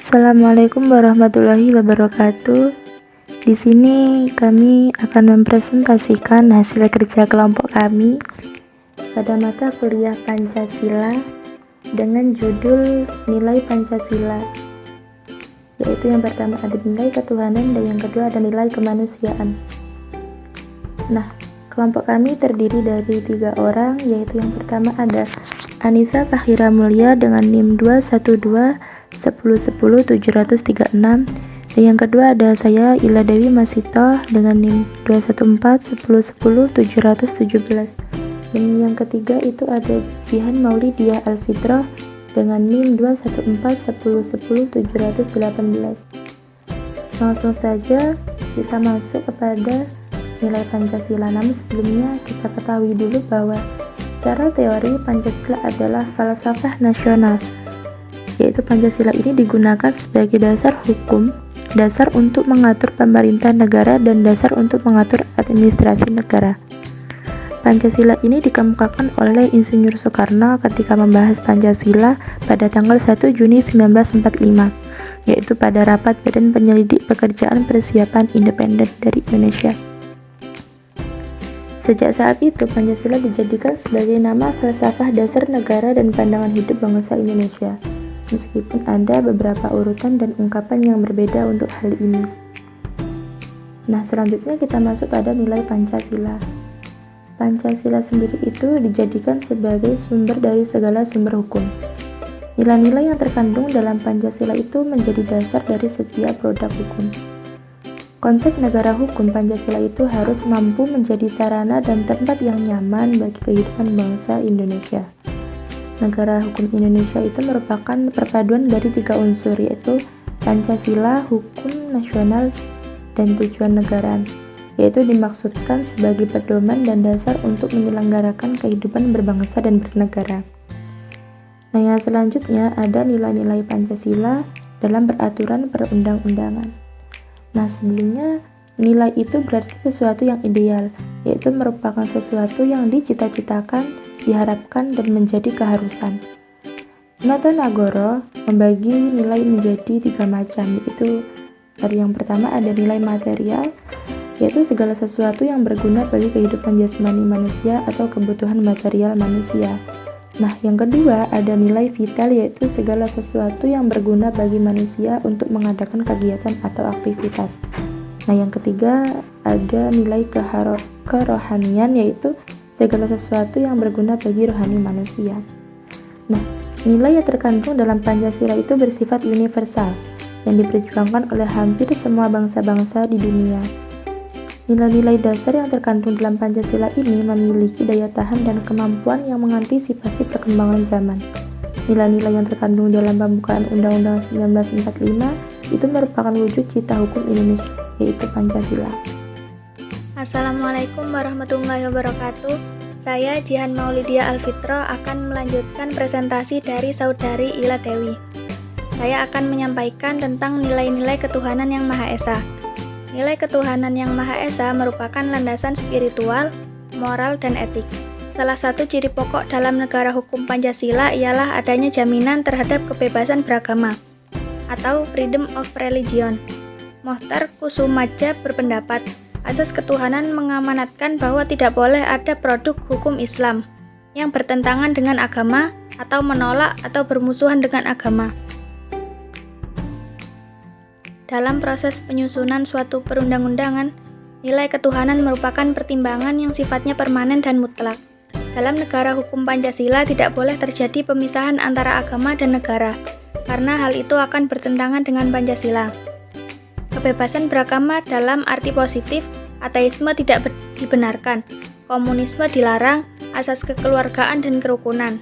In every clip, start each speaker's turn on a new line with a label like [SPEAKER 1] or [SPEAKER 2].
[SPEAKER 1] Assalamualaikum warahmatullahi wabarakatuh. Di sini kami akan mempresentasikan hasil kerja kelompok kami pada mata kuliah Pancasila dengan judul Nilai Pancasila, yaitu yang pertama ada nilai ketuhanan dan yang kedua ada nilai kemanusiaan. Nah, kelompok kami terdiri dari 3 orang, yaitu yang pertama ada Anissa Fahira Mulia dengan NIM 212110736, dan yang kedua ada saya Ila Dewi Masito dengan NIM 214110717, dan yang ketiga itu ada Jihan Maulidia Alfitroh dengan NIM 214110718. Langsung saja kita masuk kepada nilai Pancasila. Namun sebelumnya kita ketahui dulu bahwa secara teori Pancasila adalah falsafah nasional, yaitu Pancasila ini digunakan sebagai dasar hukum, dasar untuk mengatur pemerintah negara, dan dasar untuk mengatur administrasi negara. Pancasila ini dikemukakan oleh Insinyur Soekarno ketika membahas Pancasila pada tanggal 1 Juni 1945, yaitu pada rapat Badan Penyelidik Pekerjaan Persiapan Independen dari Indonesia. Sejak saat itu, Pancasila dijadikan sebagai nama falsafah dasar negara dan pandangan hidup bangsa Indonesia, meskipun ada beberapa urutan dan ungkapan yang berbeda untuk hal ini. Nah, selanjutnya kita masuk pada nilai Pancasila. Pancasila sendiri itu dijadikan sebagai sumber dari segala sumber hukum. Nilai-nilai yang terkandung dalam Pancasila itu menjadi dasar dari setiap produk hukum. Konsep negara hukum Pancasila itu harus mampu menjadi sarana dan tempat yang nyaman bagi kehidupan bangsa Indonesia. Negara hukum Indonesia itu merupakan perpaduan dari 3 unsur, yaitu Pancasila, hukum nasional, dan tujuan negara, yaitu dimaksudkan sebagai pedoman dan dasar untuk menyelenggarakan kehidupan berbangsa dan bernegara. Nah, yang selanjutnya ada nilai-nilai Pancasila dalam peraturan perundang-undangan. Nah, sebelumnya nilai itu berarti sesuatu yang ideal, yaitu merupakan sesuatu yang dicita-citakan, diharapkan, dan menjadi keharusan. Noto Nagoro membagi nilai menjadi 3 macam, yaitu dari yang pertama ada nilai material, yaitu segala sesuatu yang berguna bagi kehidupan jasmani manusia atau kebutuhan material manusia. Nah, yang kedua ada nilai vital, yaitu segala sesuatu yang berguna bagi manusia untuk mengadakan kegiatan atau aktivitas. Nah, yang ketiga ada nilai kerohanian, yaitu segala sesuatu yang berguna bagi rohani manusia. Nah, nilai yang terkandung dalam Pancasila itu bersifat universal, yang diperjuangkan oleh hampir semua bangsa-bangsa di dunia. Nilai-nilai dasar yang terkandung dalam Pancasila ini memiliki daya tahan dan kemampuan yang mengantisipasi perkembangan zaman. Nilai-nilai yang terkandung dalam pembukaan Undang-Undang 1945 itu merupakan wujud cita hukum Indonesia, yaitu Pancasila.
[SPEAKER 2] Assalamualaikum warahmatullahi wabarakatuh. Saya Jihan Maulidia Alfitroh akan melanjutkan presentasi dari Saudari Ila Dewi. Saya akan menyampaikan tentang nilai-nilai ketuhanan yang Maha Esa. Nilai ketuhanan yang Maha Esa merupakan landasan spiritual, moral, dan etik. Salah satu ciri pokok dalam negara hukum Pancasila ialah adanya jaminan terhadap kebebasan beragama atau freedom of religion. Mohtar Kusumaja berpendapat, asas ketuhanan mengamanatkan bahwa tidak boleh ada produk hukum Islam yang bertentangan dengan agama atau menolak atau bermusuhan dengan agama. Dalam proses penyusunan suatu perundang-undangan, nilai ketuhanan merupakan pertimbangan yang sifatnya permanen dan mutlak. Dalam negara hukum Pancasila tidak boleh terjadi pemisahan antara agama dan negara, karena hal itu akan bertentangan dengan Pancasila. Kebebasan beragama dalam arti positif, ateisme tidak dibenarkan, komunisme dilarang, asas kekeluargaan dan kerukunan.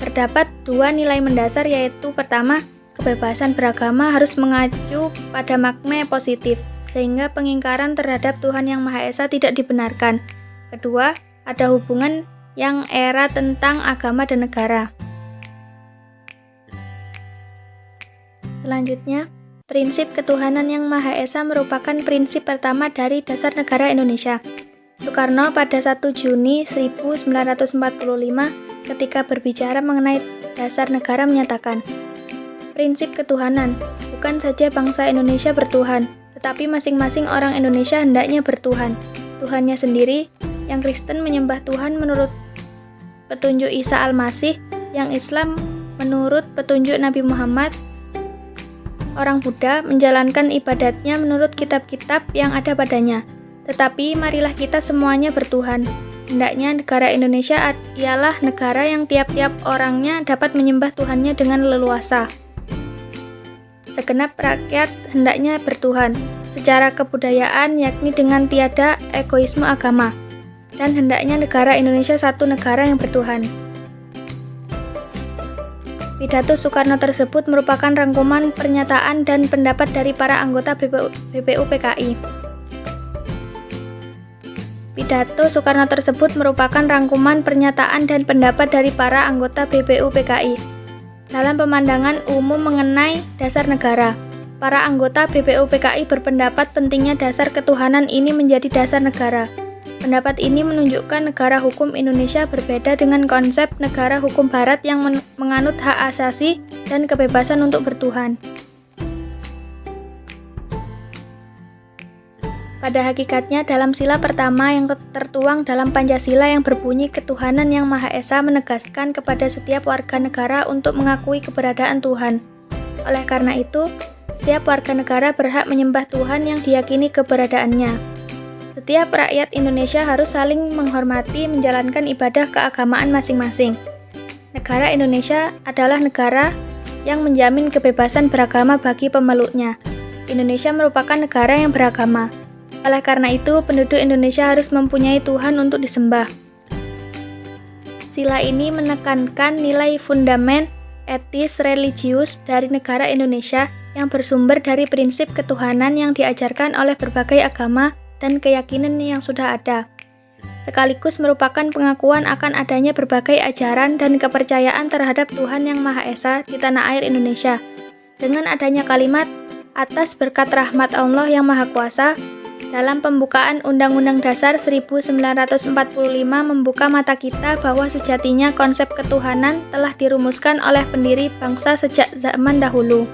[SPEAKER 2] Terdapat 2 nilai mendasar, yaitu pertama, kebebasan beragama harus mengacu pada makna positif, sehingga pengingkaran terhadap Tuhan Yang Maha Esa tidak dibenarkan. Kedua, ada hubungan yang erat tentang agama dan negara. Selanjutnya, prinsip ketuhanan Yang Maha Esa merupakan prinsip pertama dari dasar negara Indonesia. Soekarno pada 1 Juni 1945 ketika berbicara mengenai dasar negara menyatakan, prinsip ketuhanan bukan saja bangsa Indonesia bertuhan, tetapi masing-masing orang Indonesia hendaknya bertuhan. Tuhannya sendiri, yang Kristen menyembah Tuhan menurut petunjuk Isa Al-Masih, yang Islam menurut petunjuk Nabi Muhammad, orang Buddha menjalankan ibadatnya menurut kitab-kitab yang ada padanya. Tetapi marilah kita semuanya bertuhan. Hendaknya negara Indonesia ialah negara yang tiap-tiap orangnya dapat menyembah Tuhannya dengan leluasa. Segenap rakyat hendaknya bertuhan, secara kebudayaan yakni dengan tiada egoisme agama. Dan hendaknya negara Indonesia satu negara yang bertuhan. Pidato Soekarno tersebut merupakan rangkuman pernyataan dan pendapat dari para anggota BPU PKI. Pidato Soekarno tersebut merupakan rangkuman pernyataan dan pendapat dari para anggota BPU PKI. Dalam pemandangan umum mengenai dasar negara, para anggota BPU PKI berpendapat pentingnya dasar ketuhanan ini menjadi dasar negara. Pendapat ini menunjukkan negara hukum Indonesia berbeda dengan konsep negara hukum Barat yang menganut hak asasi dan kebebasan untuk bertuhan. Pada hakikatnya, dalam sila pertama yang tertuang dalam Pancasila yang berbunyi ketuhanan yang Maha Esa menegaskan kepada setiap warga negara untuk mengakui keberadaan Tuhan. Oleh karena itu, setiap warga negara berhak menyembah Tuhan yang diyakini keberadaannya. Setiap rakyat Indonesia harus saling menghormati menjalankan ibadah keagamaan masing-masing. Negara Indonesia adalah negara yang menjamin kebebasan beragama bagi pemeluknya. Indonesia merupakan negara yang beragama. Oleh karena itu, penduduk Indonesia harus mempunyai Tuhan untuk disembah. Sila ini menekankan nilai fundamen etis religius dari negara Indonesia yang bersumber dari prinsip ketuhanan yang diajarkan oleh berbagai agama dan keyakinan yang sudah ada. Sekaligus merupakan pengakuan akan adanya berbagai ajaran dan kepercayaan terhadap Tuhan yang Maha Esa di tanah air Indonesia. Dengan adanya kalimat, atas berkat rahmat Allah yang Maha Kuasa, dalam pembukaan Undang-Undang Dasar 1945 membuka mata kita bahwa sejatinya konsep ketuhanan telah dirumuskan oleh pendiri bangsa sejak zaman dahulu.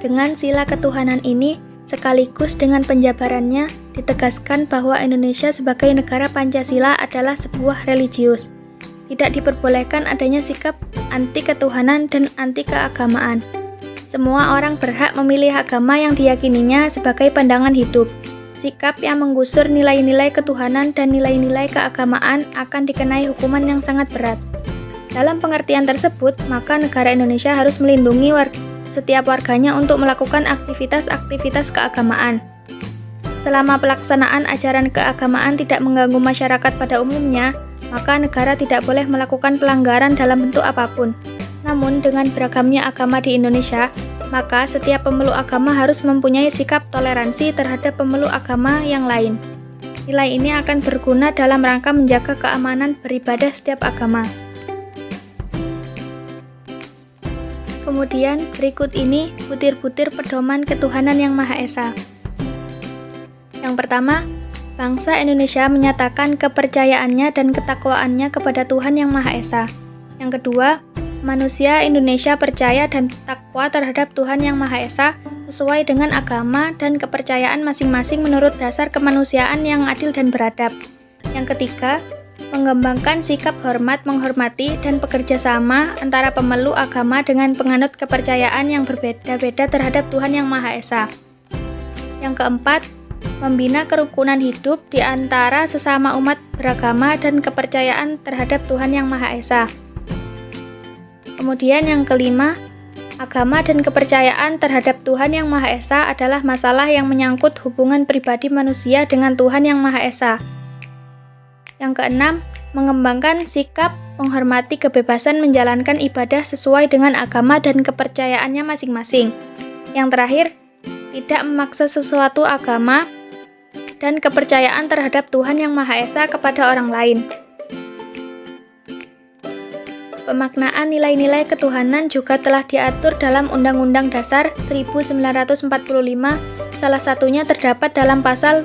[SPEAKER 2] Dengan sila ketuhanan ini, sekaligus dengan penjabarannya, ditegaskan bahwa Indonesia sebagai negara Pancasila adalah sebuah religius. Tidak diperbolehkan adanya sikap anti ketuhanan dan anti keagamaan. Semua orang berhak memilih agama yang diyakininya sebagai pandangan hidup. Sikap yang menggusur nilai-nilai ketuhanan dan nilai-nilai keagamaan akan dikenai hukuman yang sangat berat. Dalam pengertian tersebut, maka negara Indonesia harus melindungi setiap warganya untuk melakukan aktivitas-aktivitas keagamaan. Selama pelaksanaan ajaran keagamaan tidak mengganggu masyarakat pada umumnya, maka negara tidak boleh melakukan pelanggaran dalam bentuk apapun. Namun, dengan beragamnya agama di Indonesia, maka setiap pemeluk agama harus mempunyai sikap toleransi terhadap pemeluk agama yang lain. Nilai ini akan berguna dalam rangka menjaga keamanan beribadah setiap agama. Kemudian, berikut ini butir-butir pedoman ketuhanan yang Maha Esa. Yang pertama, bangsa Indonesia menyatakan kepercayaannya dan ketakwaannya kepada Tuhan yang Maha Esa. Yang kedua, manusia Indonesia percaya dan takwa terhadap Tuhan yang Maha Esa sesuai dengan agama dan kepercayaan masing-masing menurut dasar kemanusiaan yang adil dan beradab. Yang ketiga, mengembangkan sikap hormat menghormati dan bekerja sama antara pemeluk agama dengan penganut kepercayaan yang berbeda-beda terhadap Tuhan yang Maha Esa. Yang keempat, membina kerukunan hidup di antara sesama umat beragama dan kepercayaan terhadap Tuhan yang Maha Esa. Kemudian yang kelima, agama dan kepercayaan terhadap Tuhan yang Maha Esa adalah masalah yang menyangkut hubungan pribadi manusia dengan Tuhan yang Maha Esa. Yang keenam, mengembangkan sikap menghormati kebebasan menjalankan ibadah sesuai dengan agama dan kepercayaannya masing-masing. Yang terakhir, tidak memaksa sesuatu agama dan kepercayaan terhadap Tuhan yang Maha Esa kepada orang lain. Pemaknaan nilai-nilai ketuhanan juga telah diatur dalam Undang-Undang Dasar 1945, salah satunya terdapat dalam pasal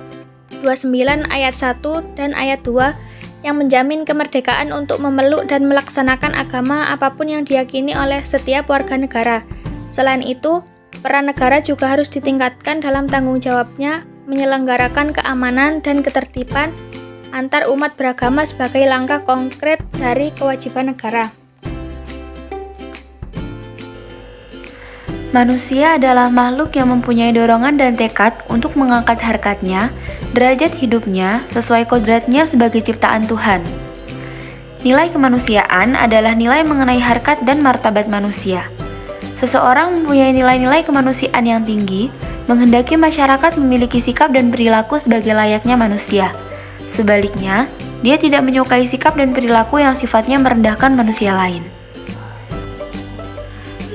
[SPEAKER 2] 29 ayat 1 dan ayat 2 yang menjamin kemerdekaan untuk memeluk dan melaksanakan agama apapun yang diyakini oleh setiap warga negara. Selain itu, peran negara juga harus ditingkatkan dalam tanggung jawabnya menyelenggarakan keamanan dan ketertiban antar umat beragama sebagai langkah konkret dari kewajiban negara.
[SPEAKER 1] Manusia adalah makhluk yang mempunyai dorongan dan tekad untuk mengangkat harkatnya, derajat hidupnya, sesuai kodratnya sebagai ciptaan Tuhan. Nilai kemanusiaan adalah nilai mengenai harkat dan martabat manusia. Seseorang mempunyai nilai-nilai kemanusiaan yang tinggi, menghendaki masyarakat memiliki sikap dan perilaku sebagai layaknya manusia. Sebaliknya, dia tidak menyukai sikap dan perilaku yang sifatnya merendahkan manusia lain.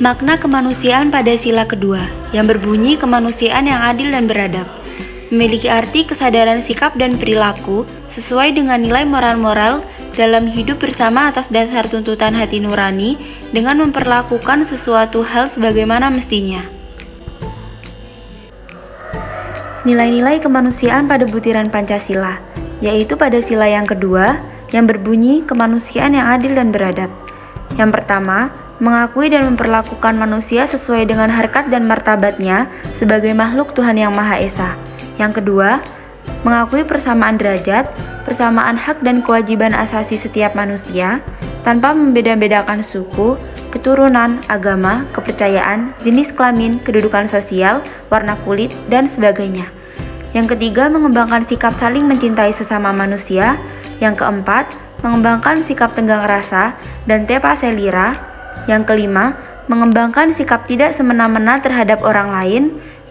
[SPEAKER 1] Makna kemanusiaan pada sila kedua, yang berbunyi kemanusiaan yang adil dan beradab, memiliki arti kesadaran sikap dan perilaku sesuai dengan nilai moral-moral dalam hidup bersama atas dasar tuntutan hati nurani dengan memperlakukan sesuatu hal sebagaimana mestinya. Nilai-nilai kemanusiaan pada butiran Pancasila, yaitu pada sila yang kedua, yang berbunyi kemanusiaan yang adil dan beradab. Yang pertama, mengakui dan memperlakukan manusia sesuai dengan harkat dan martabatnya sebagai makhluk Tuhan Yang Maha Esa. Yang kedua, mengakui persamaan derajat, persamaan hak dan kewajiban asasi setiap manusia, tanpa membeda-bedakan suku, keturunan, agama, kepercayaan, jenis kelamin, kedudukan sosial, warna kulit, dan sebagainya. Yang ketiga, mengembangkan sikap saling mencintai sesama manusia. Yang keempat, mengembangkan sikap tenggang rasa dan tepa selira. Yang kelima, mengembangkan sikap tidak semena-mena terhadap orang lain.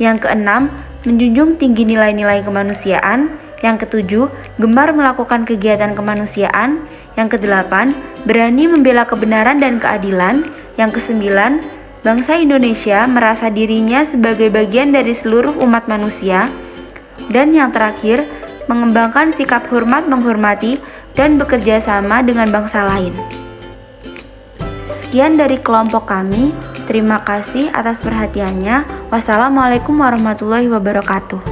[SPEAKER 1] Yang keenam, menjunjung tinggi nilai-nilai kemanusiaan. Yang ketujuh, gemar melakukan kegiatan kemanusiaan. Yang kedelapan, berani membela kebenaran dan keadilan. Yang kesembilan, bangsa Indonesia merasa dirinya sebagai bagian dari seluruh umat manusia. Dan yang terakhir, mengembangkan sikap hormat menghormati dan bekerja sama dengan bangsa lain. Sekian dari kelompok kami. Terima kasih atas perhatiannya. Wassalamualaikum warahmatullahi wabarakatuh.